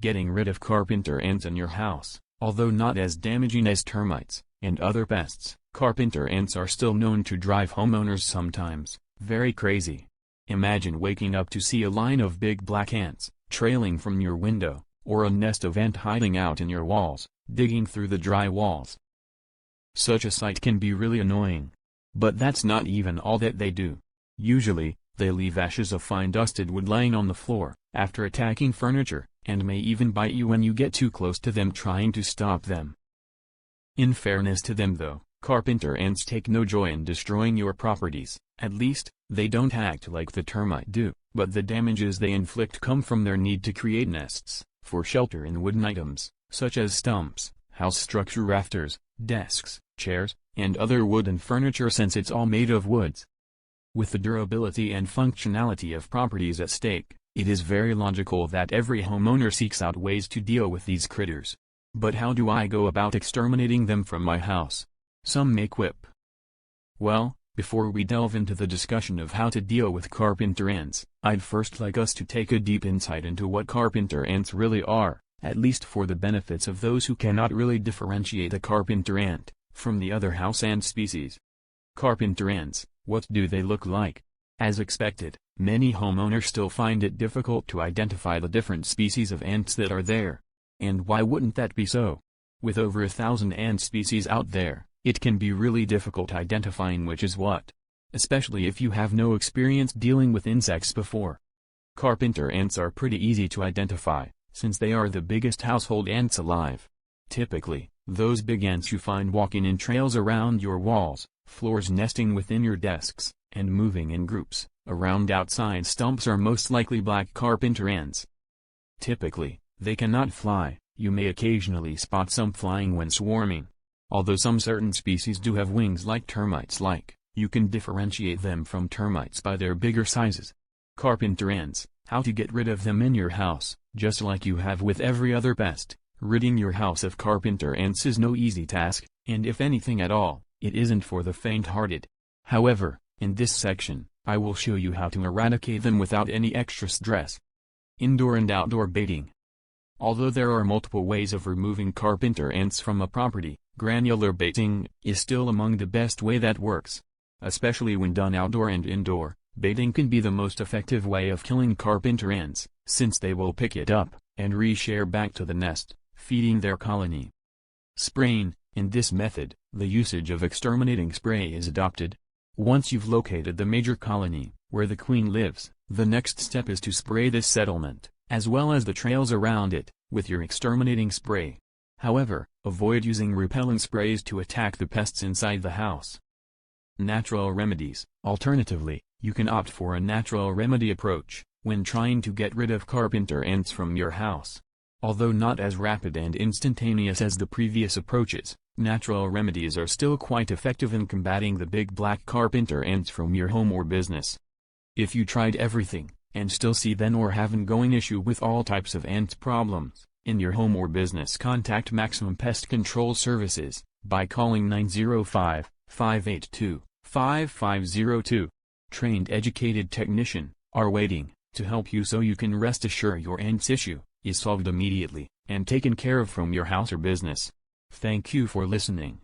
getting rid of carpenter ants in your house. Although not as damaging as termites and other pests, carpenter ants are still known to drive homeowners sometimes very crazy. Imagine waking up to see a line of big black ants trailing from your window, or a nest of ants hiding out in your walls, digging through the dry walls. Such a sight can be really annoying. But that's not even all that they do. Usually, they leave ashes of fine dusted wood lying on the floor, after attacking furniture, and may even bite you when you get too close to them trying to stop them. In fairness to them though, carpenter ants take no joy in destroying your properties. At least, they don't act like the termite do, but the damages they inflict come from their need to create nests for shelter in wooden items, such as stumps, house structure rafters, desks, chairs, and other wooden furniture since it's all made of woods. With the durability and functionality of properties at stake, it is very logical that every homeowner seeks out ways to deal with these critters. But how do I go about exterminating them from my house? Some may quip. Well, before we delve into the discussion of how to deal with carpenter ants, I'd first like us to take a deep insight into what carpenter ants really are, at least for the benefits of those who cannot really differentiate the carpenter ant from the other house ant species. Carpenter ants, what do they look like? As expected, many homeowners still find it difficult to identify the different species of ants that are there. And why wouldn't that be so? With over 1,000 ant species out there, it can be really difficult identifying which is what, especially if you have no experience dealing with insects before. Carpenter ants are pretty easy to identify, since they are the biggest household ants alive. Typically, those big ants you find walking in trails around your walls, floors, nesting within your desks, and moving in groups around outside stumps are most likely black carpenter ants. Typically, they cannot fly. You may occasionally spot some flying when swarming. Although some certain species do have wings like termites, you can differentiate them from termites by their bigger sizes. Carpenter ants, how to get rid of them in your house. Just like you have with every other pest, ridding your house of carpenter ants is no easy task, and if anything at all, it isn't for the faint-hearted. However, in this section, I will show you how to eradicate them without any extra stress. Indoor and outdoor baiting. Although there are multiple ways of removing carpenter ants from a property, granular baiting is still among the best way that works. Especially when done outdoor and indoor, baiting can be the most effective way of killing carpenter ants, since they will pick it up and re-share back to the nest, feeding their colony. Spraying. In this method, the usage of exterminating spray is adopted. Once you've located the major colony, where the queen lives, the next step is to spray this settlement, as well as the trails around it, with your exterminating spray. However, avoid using repellent sprays to attack the pests inside the house. Natural remedies. Alternatively, you can opt for a natural remedy approach when trying to get rid of carpenter ants from your house. Although not as rapid and instantaneous as the previous approaches, natural remedies are still quite effective in combating the big black carpenter ants from your home or business. If you tried everything, and still see then or have an ongoing issue with all types of ant problems in your home or business, contact Maximum Pest Control Services by calling 905-582-5502. Trained educated technician are waiting to help you, so you can rest assured your ants issue is solved immediately and taken care of from your house or business. Thank you for listening.